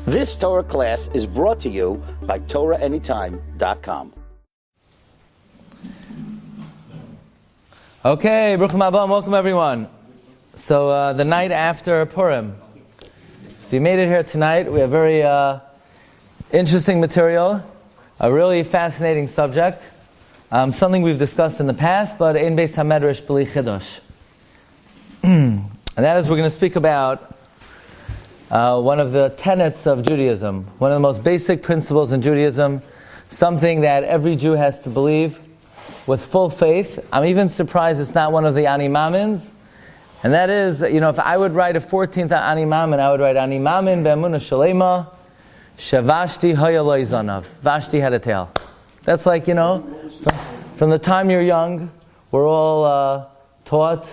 This Torah class is brought to you by TorahAnytime.com. Okay, Bruchim Haba, welcome everyone. So the night after Purim. If you made it here tonight, we have very interesting material, a really fascinating subject, something we've discussed in the past, but in Beis HaMedrash B'li Chidosh. And that is, we're going to speak about one of the tenets of Judaism, one of the most basic principles in Judaism, something that every Jew has to believe with full faith. I'm even surprised it's not one of the Ani Mamins. And that is, if I would write a 14th Ani Mamin, I would write Ani Mamin Be'emunah Shalema Shavashti Haya Lo Zanav. Vashti had a tail. That's like, from the time you're young, we're all taught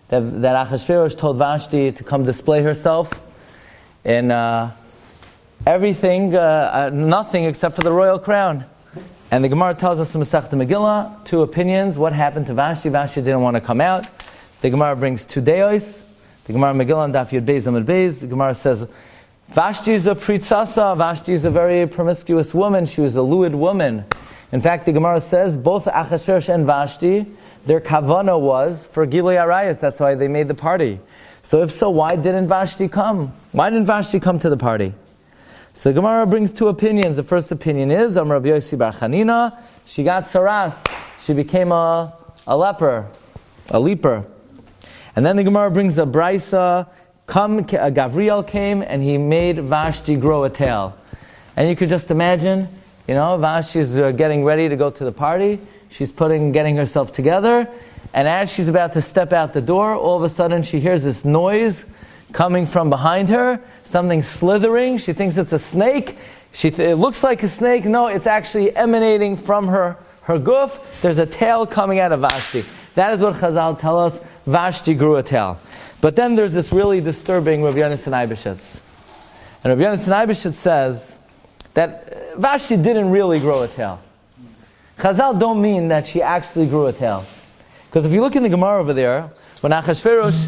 that Achashverosh told Vashti to come display herself in everything, nothing except for the royal crown. And the Gemara tells us in Masechta Megillah, two opinions. What happened to Vashti? Vashti didn't want to come out. The Gemara brings two deos. The Gemara Megillah and Daf Yud Beis Amud Beis. The Gemara says, Vashti is a pritzasa. Vashti is a very promiscuous woman. She was a lewd woman. In fact, the Gemara says, both Achashverosh and Vashti, their kavana was for Gilui Arayos. That's why they made the party. So if so, why didn't Vashti come? Why didn't Vashti come to the party? So Gemara brings two opinions. The first opinion is, Rabbi Yossi Bar Chanina, she got saras. She became a leper, a leper. And then the Gemara brings a brisa, Gavriel came and he made Vashti grow a tail. And you could just imagine, Vashti's getting ready to go to the party. She's getting herself together. And as she's about to step out the door, all of a sudden she hears this noise coming from behind her, something slithering. She thinks it's a snake. It looks like a snake. No, it's actually emanating from her guf. There's a tail coming out of Vashti. That is what Chazal tell us. Vashti grew a tail. But then there's this really disturbing Rabbi Yonasan Eibeshitz. And Rabbi Yonasan Eibeshitz says that Vashti didn't really grow a tail. Chazal don't mean that she actually grew a tail. Because if you look in the Gemara over there, when Achashverosh...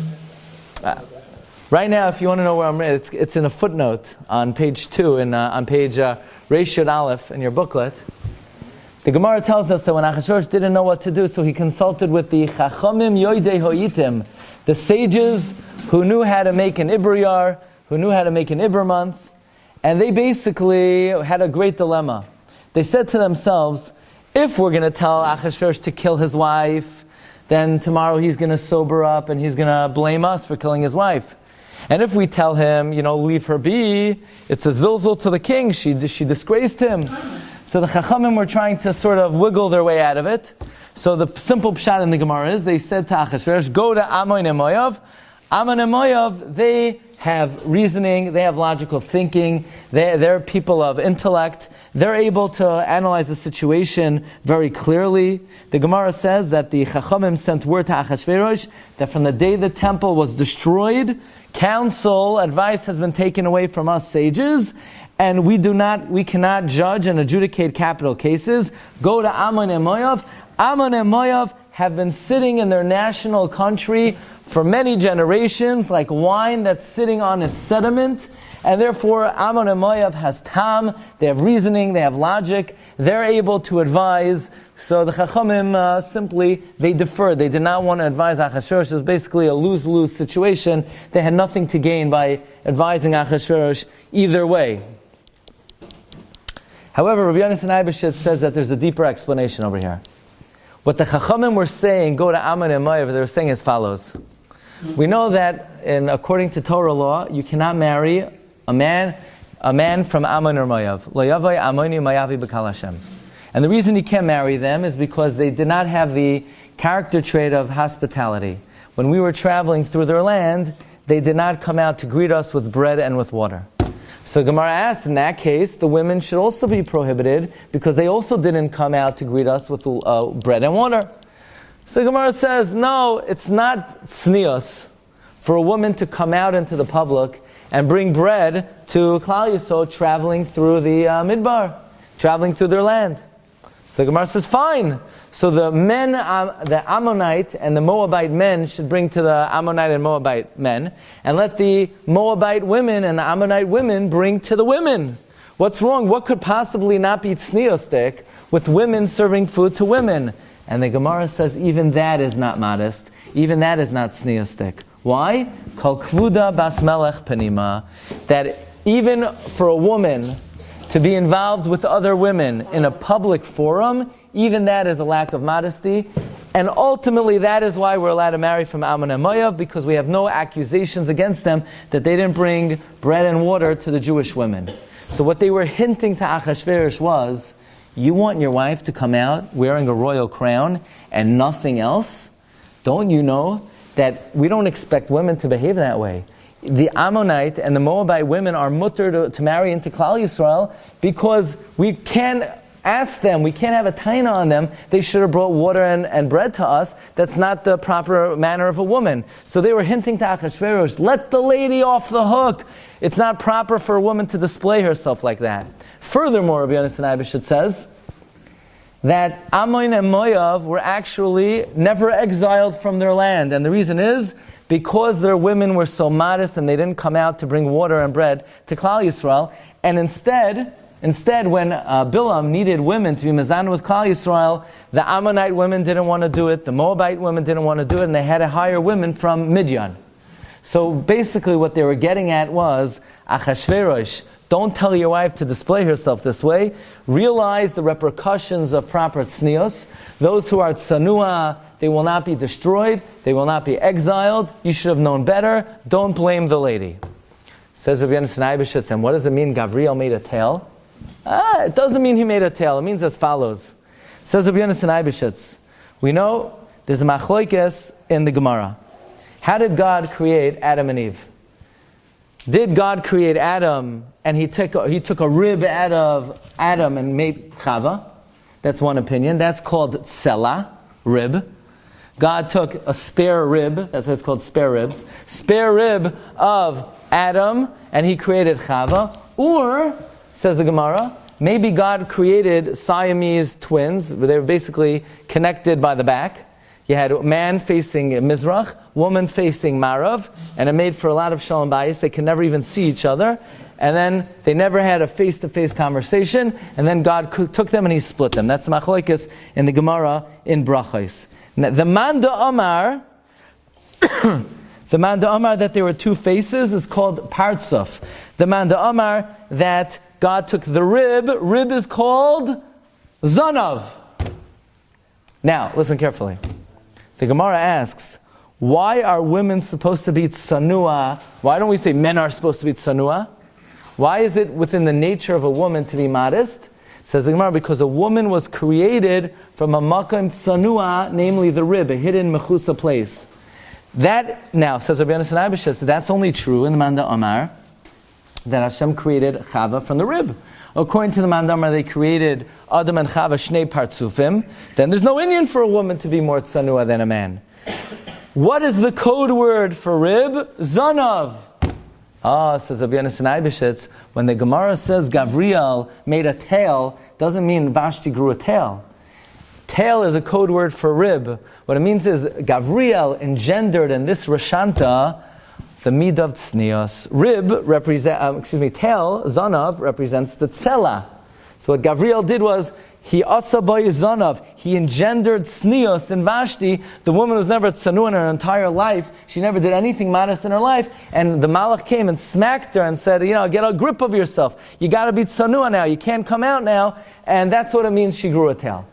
right now, if you want to know where I'm at, it's in a footnote on page 2, on page Reish Yud Aleph in your booklet. The Gemara tells us that when Achashverosh didn't know what to do, so he consulted with the Chachamim Yoidei Hoyitim, the sages who knew how to make an Ibriyar, who knew how to make an Ibr month, and they basically had a great dilemma. They said to themselves, if we're going to tell Achashverosh to kill his wife, then tomorrow he's going to sober up and he's going to blame us for killing his wife. And if we tell him, leave her be, it's a zilzul to the king, she disgraced him. So the Chachamim were trying to sort of wiggle their way out of it. So the simple pshat in the Gemara is, they said to Achashverosh, go to Ammon and Moav. Ammon and Moav, they have reasoning, they have logical thinking, they're people of intellect, they're able to analyze the situation very clearly. The Gemara says that the Chachamim sent word to Achashverosh that from the day the temple was destroyed, counsel, advice has been taken away from us sages, and we cannot judge and adjudicate capital cases. Go to Ammon and Moav. Ammon and Moav have been sitting in their national country for many generations, like wine that's sitting on its sediment, and therefore Ammon and Moav has tam, they have reasoning, they have logic, they're able to advise. So the Chachamim simply, they deferred. They did not want to advise Achashverosh. It was basically a lose-lose situation. They had nothing to gain by advising Achashverosh either way. However, Rabbi Yonasan Eibeshitz says that there's a deeper explanation over here. What the Chachamim were saying, go to Ammon and Moav, they were saying as follows. We know that according to Torah law, you cannot marry a man from Ammon or Moav. Lo yavai Ammoni Moavi b'kal Hashem. And the reason you can't marry them is because they did not have the character trait of hospitality. When we were traveling through their land, they did not come out to greet us with bread and with water. So Gemara asked, in that case, the women should also be prohibited because they also didn't come out to greet us with bread and water. So Gemara says, no, it's not tznius for a woman to come out into the public and bring bread to Klal Yisrael traveling through the Midbar, traveling through their land. So the Gemara says, fine. So the men, the Ammonite and the Moabite men should bring to the Ammonite and Moabite men, and let the Moabite women and the Ammonite women bring to the women. What's wrong? What could possibly not be tzniostik with women serving food to women? And the Gemara says, even that is not modest. Even that is not tzniostik. Why? Kol kvuda bas melech panima. That even for a woman to be involved with other women in a public forum, even that is a lack of modesty. And ultimately that is why we're allowed to marry from Ammon and Moav, because we have no accusations against them that they didn't bring bread and water to the Jewish women. So what they were hinting to Achashverosh was, you want your wife to come out wearing a royal crown and nothing else? Don't you know that we don't expect women to behave that way? The Ammonite and the Moabite women are mutter to marry into Klal Yisrael because we can't ask them, we can't have a taina on them, they should have brought water and bread to us. That's not the proper manner of a woman. So they were hinting to Achashverosh, let the lady off the hook. It's not proper for a woman to display herself like that. Furthermore, Rabbi Yonasan Eibeshit says that Ammon and Moav were actually never exiled from their land. And the reason is because their women were so modest and they didn't come out to bring water and bread to Klal Yisrael. And instead, when Bilam needed women to be mezana with Klal Yisrael, the Ammonite women didn't want to do it, the Moabite women didn't want to do it, and they had to hire women from Midian. So basically what they were getting at was, Achashverosh, don't tell your wife to display herself this way. Realize the repercussions of proper tznios. Those who are tsanua, they will not be destroyed, they will not be exiled. You should have known better. Don't blame the lady. Says Rabbi Yonasan Eibeshit, and what does it mean Gavriel made a tail? It doesn't mean he made a tail. It means as follows. Says Rabbi Yonasan Eibeshit, we know there's a machloikes in the Gemara. How did God create Adam and Eve? Did God create Adam and he took a rib out of Adam and made Chava? That's one opinion. That's called tsela, rib. God took a spare rib, that's why it's called spare ribs, spare rib of Adam and he created Chava. Or, says the Gemara, maybe God created Siamese twins, they were basically connected by the back. You had man facing Mizrach, woman facing Marav, and it made for a lot of shalom bayis. They could never even see each other. And then they never had a face-to-face conversation, and then God took them and he split them. That's machlokes in the Gemara in Brachos. The Manda Amar, the Manda Amar that there were two faces is called Partsuf. The Manda Amar that God took the rib is called Zanav. Now, listen carefully. The Gemara asks, why are women supposed to be tsanua? Why don't we say men are supposed to be tsanua? Why is it within the nature of a woman to be modest? Says the Gemara, because a woman was created from a makam tsanua, namely the rib, a hidden mechusa place. That, now, says Rabbi Yonasan Eibeshit, that's only true in the Manda Amar, that Hashem created Chava from the rib. According to the Manda Amar, they created Adam and Chava shnei partsufim. Then there's no Indian for a woman to be more tsanua than a man. What is the code word for rib? Zanav. Says Rabbi Yonasan Eibeshit, when the Gemara says Gavriel made a tail, doesn't mean Vashti grew a tail. Tail is a code word for rib. What it means is Gavriel engendered in this Rashanta the midah of tznios. Rib tail, Zanav, represents the tzela. So what Gavriel did was, he asaboy Zanav, he engendered tznios in Vashti. The woman was never tzanu in her entire life. She never did anything modest in her life. And the Malach came and smacked her and said, get a grip of yourself. You got to be tzanua now. You can't come out now. And that's what it means she grew a tail.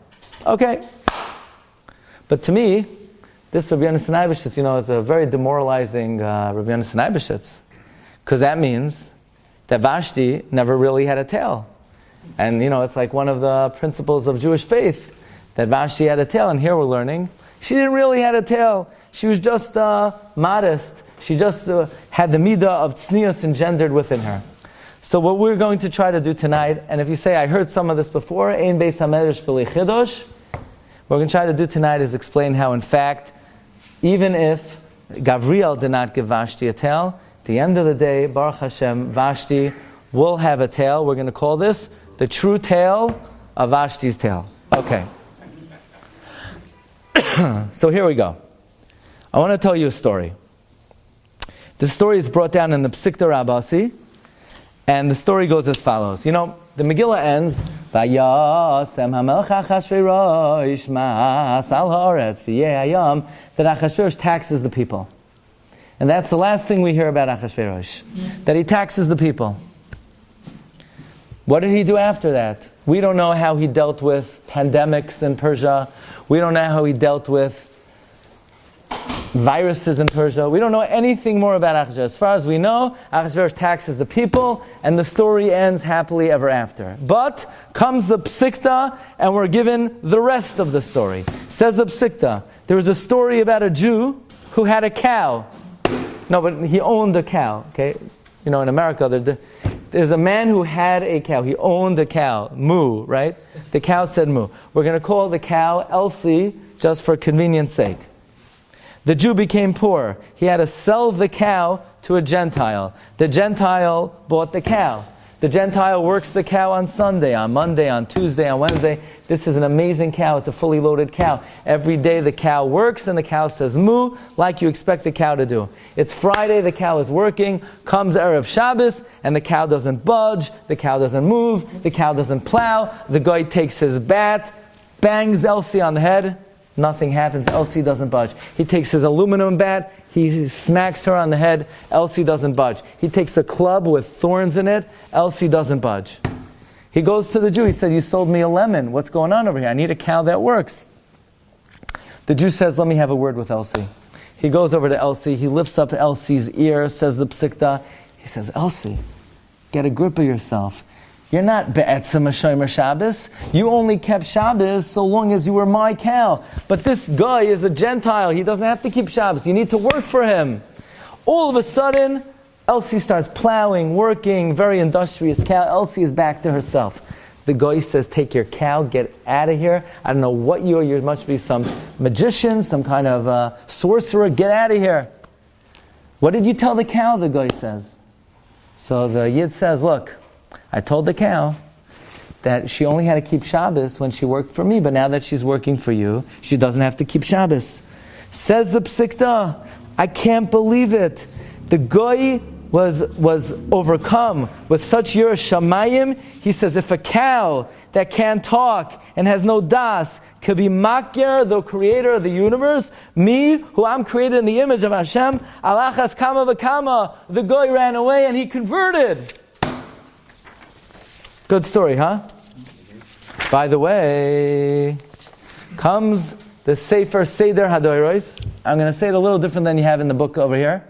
Okay. But to me, this Rabbi Yonasan Eibeshit, it's a very demoralizing Rabbi Yonasan Eibeshit, because that means that Vashti never really had a tail. And it's like one of the principles of Jewish faith, that Vashti had a tail, and here we're learning she didn't really have a tail. She was just modest. She just had the midah of tznius engendered within her. So what we're going to try to do tonight, and if you say, I heard some of this before, Ein Beis HaMedrash B'li Chidosh, what we're going to try to do tonight is explain how, in fact, even if Gavriel did not give Vashti a tail, at the end of the day, Baruch Hashem, Vashti will have a tail. We're going to call this the true tale of Vashti's tail. Okay. Okay. So here we go. I want to tell you a story. The story is brought down in the Psikta Rabbasi, and the story goes as follows. You know, the Megillah ends, Vayasem HaMelech Achashverosh Ma'as Al Haaretz V'yeh Hayom, that Achashverosh taxes the people. And that's the last thing we hear about Achashverosh, that he taxes the people. What did he do after that? We don't know how he dealt with pandemics in Persia. We don't know how he dealt with viruses in Persia. We don't know anything more about Achashverosh. As far as we know, Achashverosh taxes the people, and the story ends happily ever after. But comes the Psikta, and we're given the rest of the story. Says the Psikta, there was a story about a Jew who had a cow. No, but he owned a cow. Okay, you know, in America, there's a man who had a cow. He owned a cow. Moo, right? The cow said moo. We're going to call the cow Elsie, just for convenience sake. The Jew became poor. He had to sell the cow to a Gentile. The Gentile bought the cow. The Gentile works the cow on Sunday, on Monday, on Tuesday, on Wednesday. This is an amazing cow. It's a fully loaded cow. Every day the cow works and the cow says moo, like you expect the cow to do. It's Friday, the cow is working. Comes Erev Shabbos, and the cow doesn't budge, the cow doesn't move, the cow doesn't plow. The guy takes his bat, bangs Elsie on the head. Nothing happens. Elsie doesn't budge. He takes his aluminum bat. He smacks her on the head. Elsie doesn't budge. He takes a club with thorns in it. Elsie doesn't budge. He goes to the Jew. He said, "You sold me a lemon. What's going on over here? I need a cow that works." The Jew says, "Let me have a word with Elsie." He goes over to Elsie. He lifts up Elsie's ear, says the Psikta. He says, "Elsie, get a grip of yourself. You're not be'etzem Shomer Shabbos. You only kept Shabbos so long as you were my cow. But this guy is a Gentile. He doesn't have to keep Shabbos. You need to work for him." All of a sudden, Elsie starts plowing, working, very industrious cow. Elsie is back to herself. The guy says, "Take your cow, get out of here. I don't know what you are. You must be some magician, some kind of sorcerer. Get out of here." "What did you tell the cow?" the guy says. So the Yid says, "Look, I told the cow that she only had to keep Shabbos when she worked for me, but now that she's working for you, she doesn't have to keep Shabbos." Says the Psikta, "I can't believe it. The guy was overcome with such Yirah Shamayim." He says, if a cow that can't talk and has no das could be makir, the creator of the universe, me, who I'm created in the image of Hashem, alachas kama v'kama, the guy ran away and he converted. Good story, huh? By the way, comes the Sefer Seder HaDoros. I'm going to say it a little different than you have in the book over here.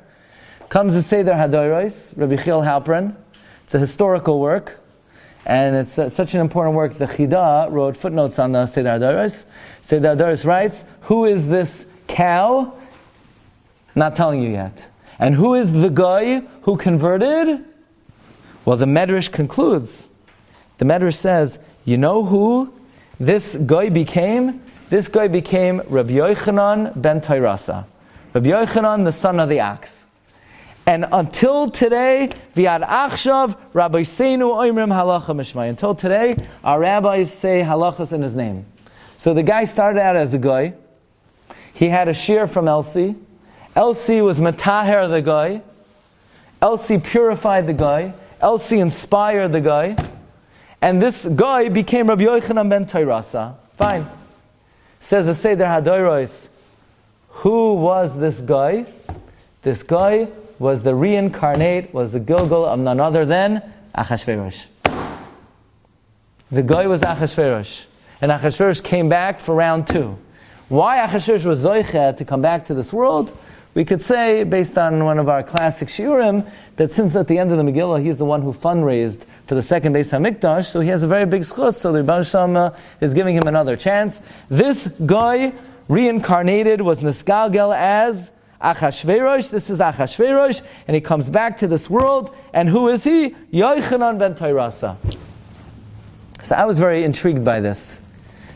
Comes the Seder HaDoros, Rabbi Chil Halpern. It's a historical work, and it's such an important work. The Chida wrote footnotes on the Seder HaDoros. Seder HaDoros writes, who is this cow? Not telling you yet. And who is the guy who converted? Well, the Medrash concludes. The Medrash says, you know who this guy became? This guy became Rabbi Yochanan ben Tairasa. Rabbi Yochanan, the son of the ox. And until today, Viad Achshav, Rabbi Seinu Oimrim Halacha Mishmai. Until today, our rabbis say halachas in his name. So the guy started out as a guy. He had a shear from Elsie. Elsie was mataher the guy. Elsie purified the guy. Elsie inspired the guy. And this guy became Rabbi Yochanan ben Tairasa. Fine. Says the Seder HaDoros, who was this guy? This guy was the reincarnate, was the Gilgal of none other than Achashverosh. The guy was Achashverosh. And Achashverosh came back for round 2. Why Achashverosh was Zoichet to come back to this world? We could say, based on one of our classic shiurim, that since at the end of the Megillah, he's the one who fundraised for the second Beis HaMikdash, so he has a very big schus, so the Rebbe Shalom is giving him another chance. This guy, reincarnated, was Nisgalgel as Achashverosh. This is Achashverosh, and he comes back to this world, and who is he? Yochanan ben Tairasa. So I was very intrigued by this,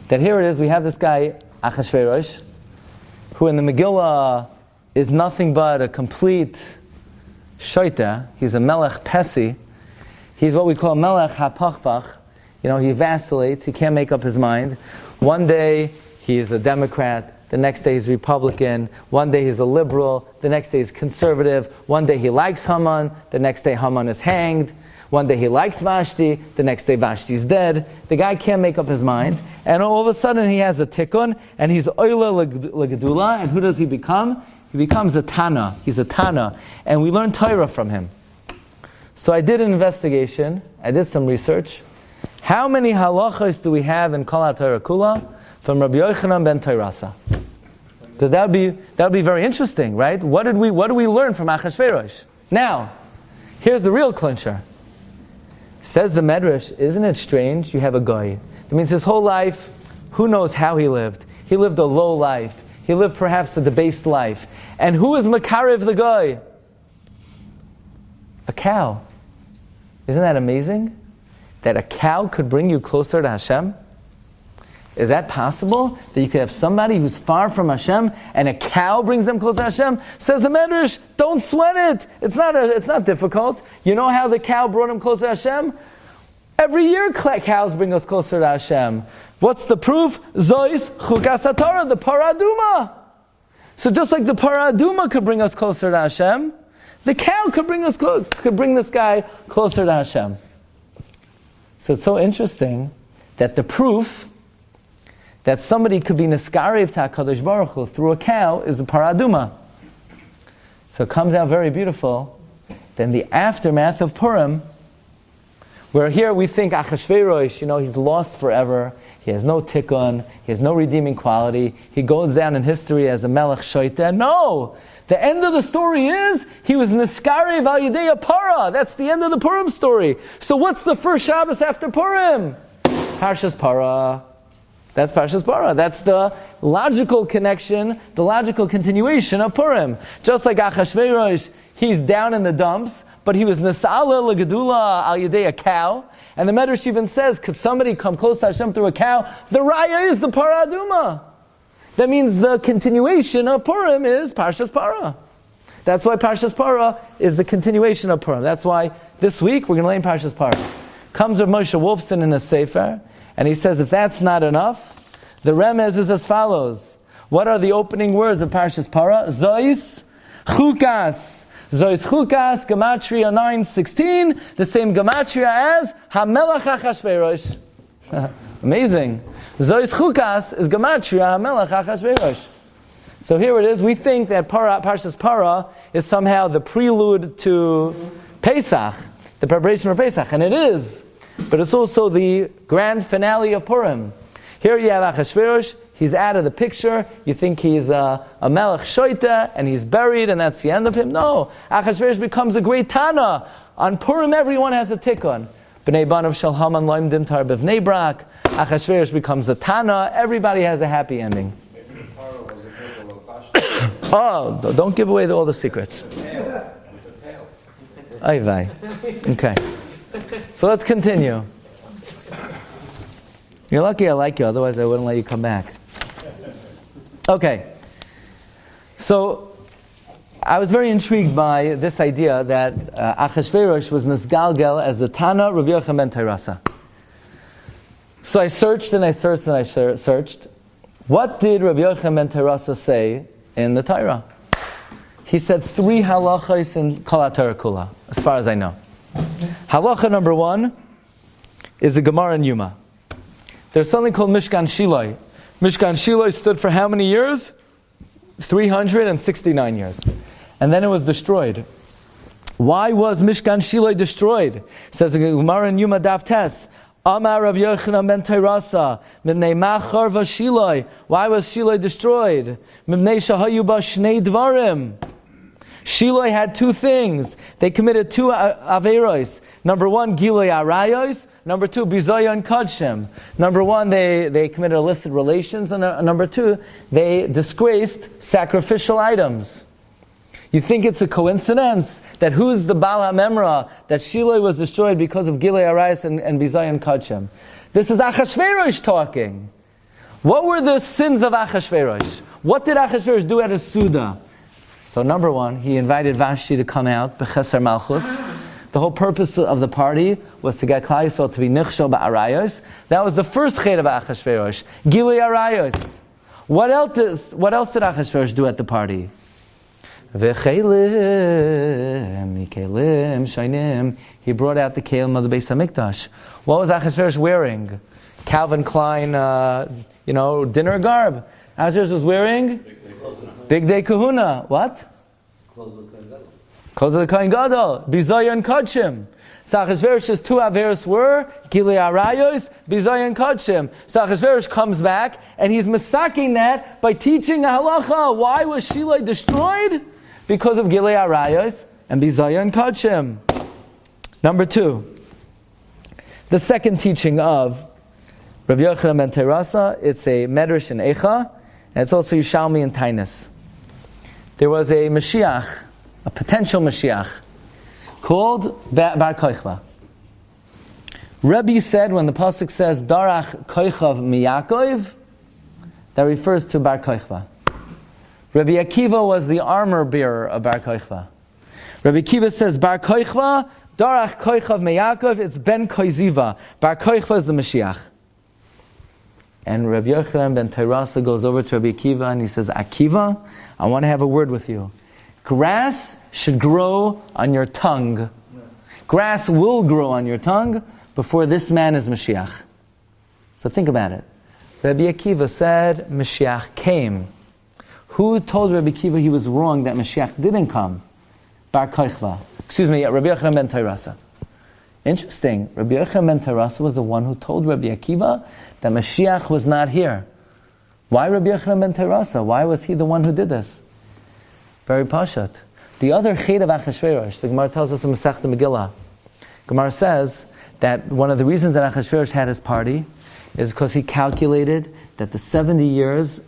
that here it is, we have this guy, Achashverosh, who in the Megillah is nothing but a complete shoita. He's a melech pesi. He's what we call melech hapachvach. You know, he vacillates, he can't make up his mind. One day he's a Democrat, the next day he's Republican, one day he's a liberal, the next day he's conservative, one day he likes Haman, the next day Haman is hanged, one day he likes Vashti, the next day Vashti's dead. The guy can't make up his mind, and all of a sudden he has a tikkun, and he's oila legedula, and who does he become? He becomes a Tana. He's a Tana, and we learn Torah from him. So I did an investigation, I did some research. How many halachos do we have in Kol HaTorah Kula from Rabbi Yochanan ben Teirasa? Because that would be very interesting, right? What do we learn from Achashverosh? Now, here's the real clincher. Says the Medrash, isn't it strange? You have a guy. That means his whole life, who knows how he lived? He lived a low life. He lived perhaps a debased life. And who is Makarev the guy? A cow. Isn't that amazing? That a cow could bring you closer to Hashem? Is that possible? That you could have somebody who's far from Hashem and a cow brings them closer to Hashem? Says the Medrash, don't sweat it. It's not difficult. You know how the cow brought him closer to Hashem? Every year cows bring us closer to Hashem. What's the proof? Zois chukas haTorah, the Parah Aduma. So just like the Parah Aduma could bring us closer to Hashem, the cow could bring this guy closer to Hashem. So it's so interesting that the proof that somebody could be niskarev to HaKadosh Baruch Hu through a cow is the Parah Aduma. So it comes out very beautiful. Then the aftermath of Purim, where here we think Achashverosh, he's lost forever. He has no tikkun. He has no redeeming quality. He goes down in history as a melech shoita. No! The end of the story is, he was niskarev al yedei Parah. That's the end of the Purim story. So what's the first Shabbos after Purim? Parshas Parah. That's Parshas Parah. That's the logical connection, the logical continuation of Purim. Just like Achashverosh, he's down in the dumps, but he was Nesala Legedula al Yedei, a cow. And the Medrash even says, could somebody come close to Hashem through a cow? The Raya is the Parah Aduma. That means the continuation of Purim is Parshas Parah. That's why Parshas Parah is the continuation of Purim. That's why this week we're going to learn Parshas Parah. Comes Rav Moshe Wolfson in a Sefer, and he says if that's not enough, the remez is as follows. What are the opening words of Parshas Parah? Zois Chukas. Zois Chukas, Gematria 9:16, the same Gematria as HaMelech Achashverosh. Amazing. Zois Chukas is Gematria HaMelech Achashverosh. So here it is. We think that Parshas Parah is somehow the prelude to Pesach, the preparation for Pesach, and it is. But it's also the grand finale of Purim. Here you have Achashverosh. He's out of the picture. You think he's a melech shoita, and he's buried, and that's the end of him. No. Achashverosh becomes a great Tana. On Purim, everyone has a tikkun. B'nei banav shel Haman loimdim tar b'vnei brak. Achashverosh becomes a Tana. Everybody has a happy ending. Maybe the Parah was a bit of a Oh, don't give away all the secrets. Ay vay. Okay. So let's continue. You're lucky I like you, otherwise I wouldn't let you come back. Okay. So I was very intrigued by this idea that Achashverosh was Nisgalgel as the Tana Rabbi Yochanan ben Teirasa. So I searched and I searched and I searched. What did Rabbi Yochanan ben Teirasa say in the Torah? He said 3 halachos in Kol HaTorah Kula, as far as I know. Halacha number 1 is the Gemara in Yuma. There's something called Mishkan Shiloi. Mishkan Shiloi stood for how many years? 369 years. And then it was destroyed. Why was Mishkan Shiloi destroyed? It says the Gemara in Yuma Daf Tes. Amar Rabbi Yochanan ben Teirasa, Mibnei Machar v'Shiloi. Why was Shiloi destroyed? Mibnei Shahayu ba Shnei Dvarim. Shiloi had 2 things. They committed 2 averos. Number 1, Giloi Arayos. Number 2, Bizayon Kodshim. Number 1, they committed illicit relations. And number 2, they disgraced sacrificial items. You think it's a coincidence that who's the Baal HaMemra, that Shiloi was destroyed because of Giloi Arayos and Bizayon Kodshim? This is Achashverosh talking. What were the sins of Achashverosh? What did Achashverosh do at a Suda? So number 1, he invited Vashti to come out, B'Cheser Malchus. The whole purpose of the party was to get Klal Yisrael to be nichshel ba'arayos. That was the first chet of Achashverosh, Gilui Arayos. What else did Achashverosh do at the party? He brought out the kelim of the Beis Hamikdash. What was Achashverosh wearing? Calvin Klein, dinner garb. Achashverosh was wearing Big Day Kahuna. What? Clothes of the Kohen Gadol. Bizayon Kodshim. So Achashverosh's two averos were Gilui Arayos, Bizayon Kodshim. So Achashverosh comes back and he's masaking that by teaching a halacha. Why was Shiloh destroyed? Because of Gilui Arayos and Bizayon Kodshim. Number 2. The second teaching of Rabbi Yochanan ben Terasa, it's a Medrash in Eicha, and it's also Yishalmi and Tainus. There was a Mashiach, a potential Mashiach, called Bar Kochva. Rabbi said when the pasuk says Darach Kochav Miyakov, that refers to Bar Kochva. Rabbi Akiva was the armor bearer of Bar Kochva. Rabbi Akiva says Bar Kochva, Darach Kochav Miyakov, it's Ben Koiziva. Bar Kochva is the Mashiach. And Rabbi Yochanan ben Terasa goes over to Rabbi Akiva and he says, Akiva, I want to have a word with you. Grass should grow on your tongue. Grass will grow on your tongue before this man is Mashiach. So think about it. Rabbi Akiva said Mashiach came. Who told Rabbi Akiva he was wrong that Mashiach didn't come? Bar Kochva. Rabbi Yochanan ben Terasa. Interesting. Rabbi Yochanan ben Terasa was the one who told Rabbi Akiva that Mashiach was not here. Why Rabbi Yochanan ben Terasa? Why was he the one who did this? Very pashat. The other chet of Achashverosh, the Gemara tells us in Masechta Megillah. Gemara says that one of the reasons that Achashverosh had his party is because he calculated that the 70 years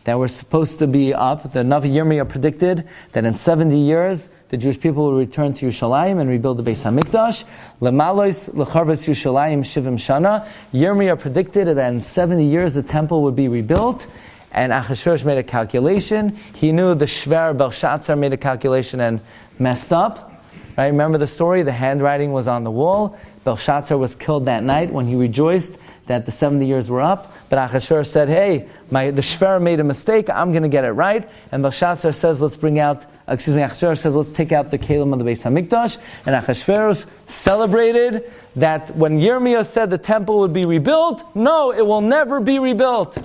that were supposed to be up, the Navi Yirmiyah predicted that in 70 years the Jewish people will return to Yerushalayim and rebuild the Beis Hamikdash. Lemalois lecharves Yerushalayim shivim shana. Yirmiyah predicted that in 70 years the temple would be rebuilt. And Achashverosh made a calculation. He knew the Shver Belshazzar made a calculation and messed up. Right? Remember the story? The handwriting was on the wall. Belshazzar was killed that night when he rejoiced that the 70 years were up. But Achashverosh said, hey, the Shver made a mistake. I'm going to get it right. And Belshazzar says, Achashverosh says, let's take out the kelim of the Beis Hamikdash. And Achashverosh celebrated that when Yirmiyah said the temple would be rebuilt, no, it will never be rebuilt.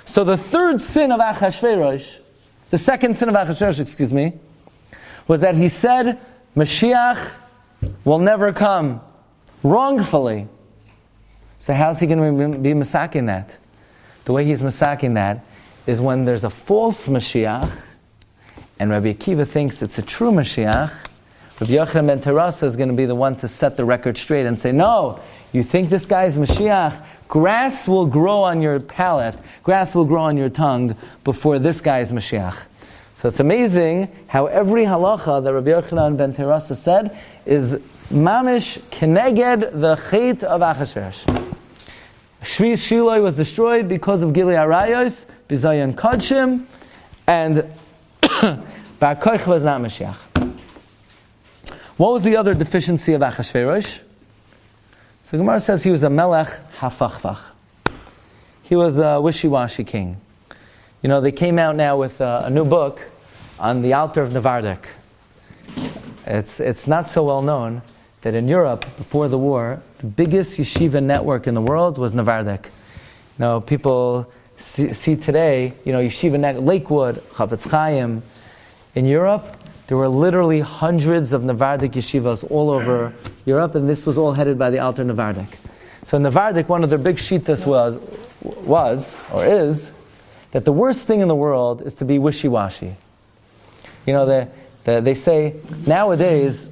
So the third sin of Achashverosh, the second sin of Achashverosh, was that he said Mashiach will never come, wrongfully. So how's he going to be masaking that? The way he's masaking that is when there's a false Mashiach, and Rabbi Akiva thinks it's a true Mashiach, Rabbi Yochanan ben Terasa is going to be the one to set the record straight and say, no, you think this guy's Mashiach? Grass will grow on your palate, grass will grow on your tongue before this guy is Mashiach. So it's amazing how every halacha that Rabbi Yochanan ben Terasa said is mamish keneged the chet of Achashverosh. Shiloh was destroyed because of Gilui Arayos, Bizayon Kodshim, and Bar Kochva was not Mashiach. What was the other deficiency of Achashverosh? So Gemara says he was a melech hafachfach. He was a wishy-washy king. They came out now with a new book on the Altar of Navardik. It's not so well known that in Europe, before the war, the biggest yeshiva network in the world was Navardik. People see today, yeshiva network, Lakewood, Chavetz Chaim. In Europe, there were literally hundreds of Navardik yeshivas all over Europe, and this was all headed by the Alter Navardik. So Navardik, one of their big shittas was that the worst thing in the world is to be wishy-washy. They say nowadays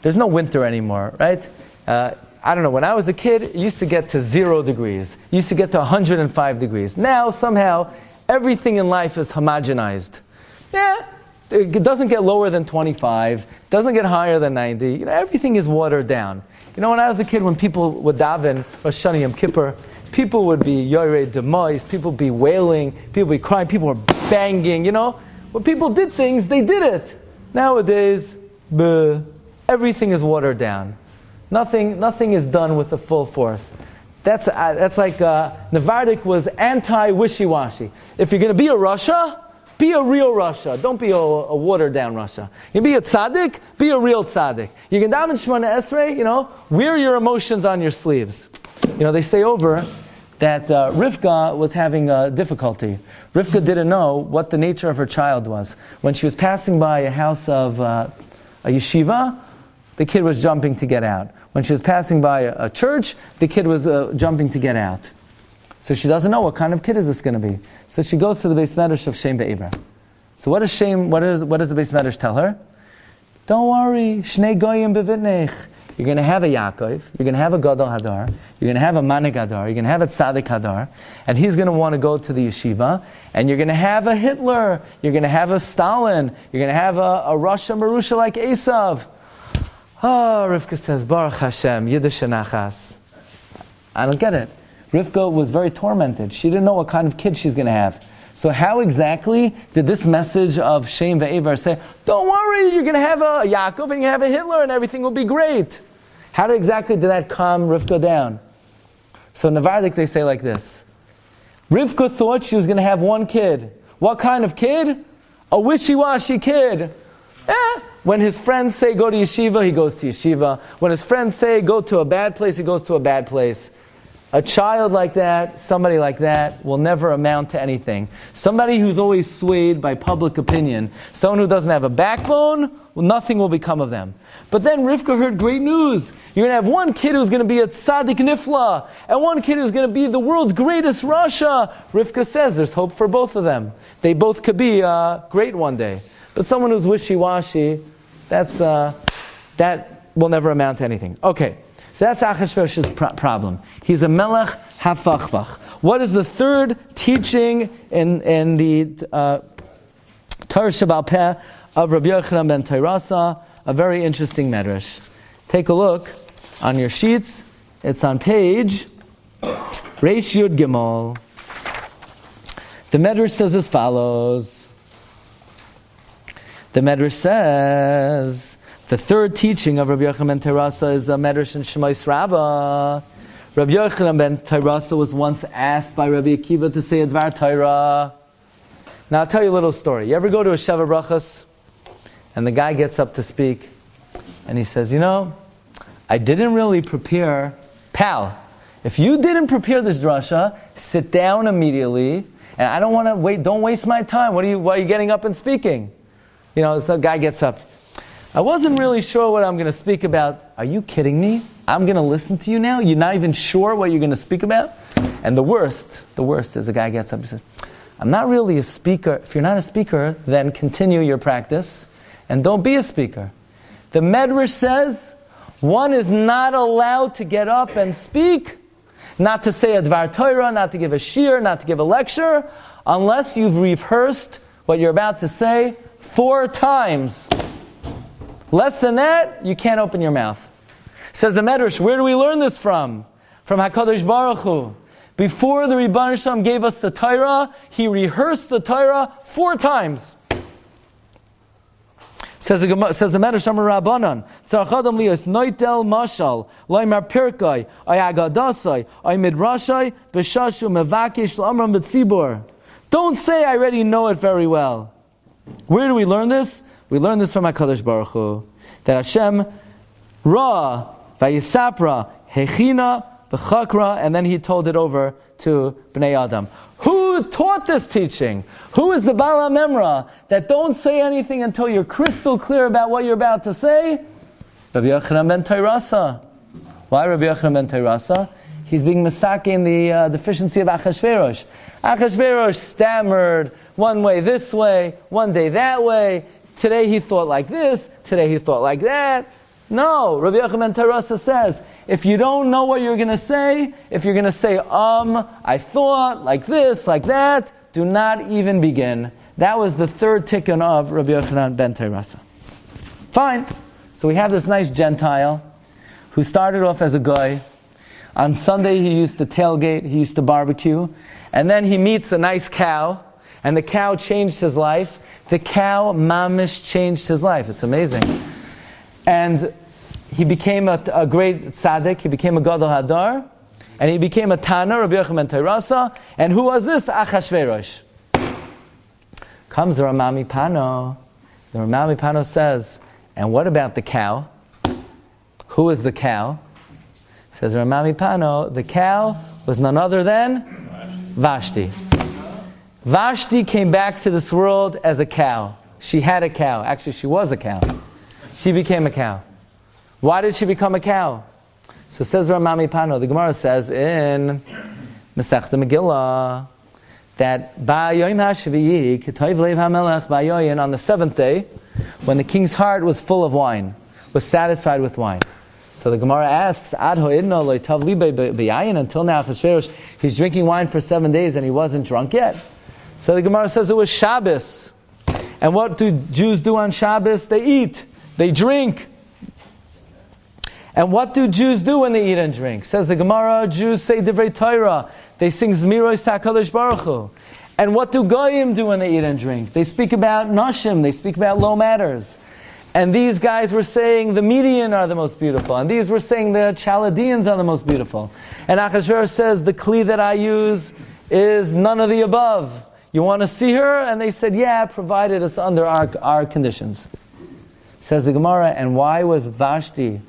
there's no winter anymore, right? I don't know, when I was a kid, it used to get to 0 degrees. It used to get to 105 degrees. Now, somehow, everything in life is homogenized. Yeah, it doesn't get lower than 25, doesn't get higher than 90. Everything is watered down. When I was a kid, when people would daven Rosh Hashanah Yom Kippur, people would be yorei demois, people would be wailing, people would be crying, people were banging. When people did things, they did it. Nowadays, everything is watered down. Nothing is done with the full force. That's like Navardik was anti-wishy-washy. If you're going to be a Russia, be a real Russia. Don't be a watered-down Russia. You be a tzaddik, be a real tzaddik. You can daven Shemona Esrei, wear your emotions on your sleeves. They say over that Rivka was having difficulty. Rivka didn't know what the nature of her child was. When she was passing by a house of a yeshiva, the kid was jumping to get out. When she was passing by a church, the kid was jumping to get out. So she doesn't know what kind of kid is this going to be. So she goes to the Beis Medrash of Shem Be'Eber. So what does the Beis Medrash tell her? Don't worry, Shnei Goyim Bevitnech. You're going to have a Yaakov, you're going to have a Gadol Hadar, you're going to have a Manik Hadar, you're going to have a Tzaddik Hadar, and he's going to want to go to the yeshiva, and you're going to have a Hitler, you're going to have a Stalin, you're going to have a Russia Marusha like Esav. Oh, Rivka says, Baruch Hashem, Yiddish Nachas. I don't get it. Rivka was very tormented. She didn't know what kind of kid she's going to have. So how exactly did this message of Shem Ve'evar say, don't worry, you're going to have a Yaakov and you're going to have a Hitler and everything will be great? How exactly did that calm Rivka down? So Navardik, they say like this. Rivka thought she was going to have one kid. What kind of kid? A wishy-washy kid. When his friends say go to yeshiva, he goes to yeshiva. When his friends say go to a bad place, he goes to a bad place. A child like that, somebody like that, will never amount to anything. Somebody who's always swayed by public opinion, someone who doesn't have a backbone, well, nothing will become of them. But then Rivka heard great news. You're going to have one kid who's going to be a tzaddik nifla, and one kid who's going to be the world's greatest Russia. Rivka says there's hope for both of them. They both could be great one day. But someone who's wishy-washy, that will never amount to anything. Okay. So that's Achashverosh's problem. He's a melech hafachvach. What is the third teaching in the Torah Sheba'al Peh of Rabbi Yochanan ben Tairasa? A very interesting medrash. Take a look on your sheets. It's on page Reish Yud Gimel. The medrash says as follows. The medrash says, the third teaching of Rabbi Yochanan ben Tairasa is a medrash in Shemais Rabbah. Rabbi Yochanan ben Tairasa was once asked by Rabbi Akiva to say a Dvar Torah. Now I'll tell you a little story. You ever go to a Sheva Brachas, and the guy gets up to speak, and he says, I didn't really prepare. Pal, if you didn't prepare this drasha, sit down immediately, and I don't want to wait, don't waste my time. Why are you getting up and speaking? So a guy gets up. I wasn't really sure what I'm going to speak about. Are you kidding me? I'm going to listen to you now? You're not even sure what you're going to speak about? And the worst is a guy gets up and says, I'm not really a speaker. If you're not a speaker, then continue your practice and don't be a speaker. The Medrash says one is not allowed to get up and speak, not to say a Dvar Torah, not to give a shir, not to give a lecture, unless you've rehearsed what you're about to say 4 times. Less than that, you can't open your mouth. Says the Medrash, where do we learn this from? From HaKadosh Baruch Hu. Before the Rebbeinu Shalom gave us the Torah, He rehearsed the Torah 4 times. Says the Medrash, Amar Rabbanan, Tzarchadam liyos noitel mashal, loymar pirkai, ay agadasai, ay midrashai, b'shashu mevakish l'amram b'tzibur. Don't say I already know it very well. Where do we learn this? We learn this from HaKadosh Baruch Hu, that Hashem ra vayisapra hechina v'chakra, and then He told it over to Bnei Adam. Who taught this teaching? Who is the Baal HaMemra that don't say anything until you're crystal clear about what you're about to say? Rabbi Yochanan ben Tairasa. Why Rabbi Yochanan ben Tairasa? He's being misake in the deficiency of Achashverosh. Achashverosh stammered one way this way, one day that way. Today he thought like this, today he thought like that. No, Rabbi Yochanan ben Tairasa says, if you don't know what you're going to say, if you're going to say, I thought, like this, like that, do not even begin. That was the third tikkun of Rabbi Yochanan ben Tairasa. Fine. So we have this nice Gentile who started off as a guy. On Sunday he used to tailgate, he used to barbecue, and then he meets a nice cow, and the cow changed his life. The cow, mamish, changed his life. It's amazing. and he became a great tzaddik. He became a gadol hadar, and he became a Tana, Rabbi Yochanan ben Terasa. And who was this? Achashverosh. Comes the Ramami Pano. The Ramami Pano says, and what about the cow? Who is the cow? Says Ramami Pano, the cow was none other than Vashti. Vashti came back to this world as a cow. She had a cow. Actually, she was a cow. She became a cow. Why did she become a cow? So says Ramami Pano, the Gemara says in Masechta Megillah, that on the seventh day, when the king's heart was full of wine, was satisfied with wine. So the Gemara asks, until now, Achashverosh, he's drinking wine for 7 days and he wasn't drunk yet. So the Gemara says it was Shabbos. And what do Jews do on Shabbos? They eat, they drink. And what do Jews do when they eat and drink? Says the Gemara, Jews say Divrei Torah. They sing Zmiros HaKadosh Baruch Hu. And what do Goyim do when they eat and drink? They speak about Nashim, they speak about low matters. And these guys were saying the Median are the most beautiful. And these were saying the Chaldeans are the most beautiful. And Achashverosh says, the Kli that I use is none of the above. You want to see her? And they said, yeah, provided it's under our conditions. Says the Gemara, and why was Vashti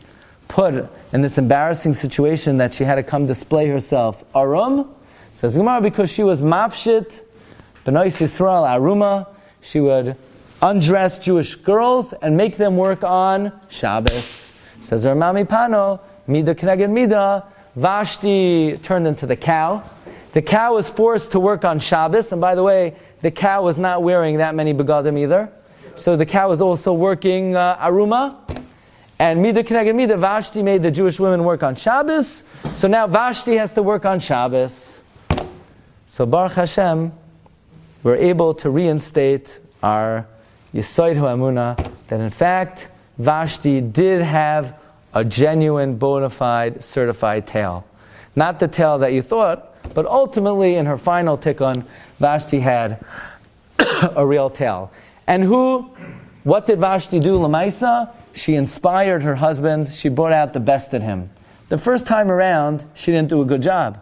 put in this embarrassing situation that she had to come display herself? Arum? Says the Gemara, because she was mafshit, b'nois Yisrael aruma. She would undress Jewish girls and make them work on Shabbos. Says Ramami Pano, mida k'neged mida, Vashti turned into the cow. The cow was forced to work on Shabbos, and by the way, the cow was not wearing that many begadim either. So the cow was also working aruma. And mida k'neged mida, Vashti made the Jewish women work on Shabbos. So now Vashti has to work on Shabbos. So Baruch Hashem, we're able to reinstate our Yesod HaEmunah, that in fact, Vashti did have a genuine, bona fide, certified tail. Not the tail that you thought, but ultimately in her final tikkun, Vashti had a real tail. And what did Vashti do, Lamaisa? She inspired her husband, she brought out the best in him. The first time around, she didn't do a good job.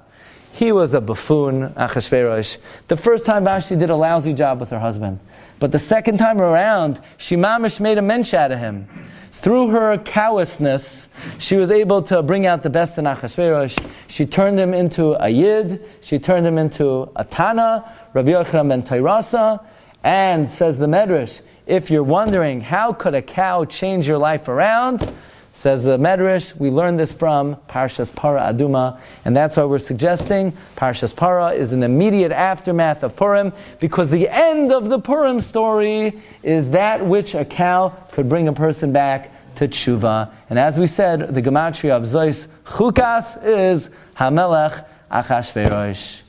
He was a buffoon, Achashverosh. The first time Vashti did a lousy job with her husband. But the second time around, she mamish made a mensch out of him. Through her cowardice, she was able to bring out the best in Achashverosh. She turned him into a Yid. She turned him into a Tana, Rabbi Yochanan ben Terasa. And, says the Medrash, if you're wondering, how could a cow change your life around? Says the Medrash, we learned this from Parshas Parah Aduma, and that's why we're suggesting Parshas Parah is an immediate aftermath of Purim, because the end of the Purim story is that which a cow could bring a person back to tshuva. And as we said, the gematria of Zois Chukas is Hamelech Achashverosh.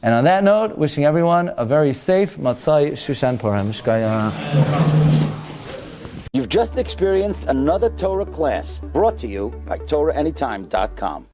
And on that note, wishing everyone a very safe Matzai Shushan Purim. Shkaya. You've just experienced another Torah class brought to you by TorahAnytime.com.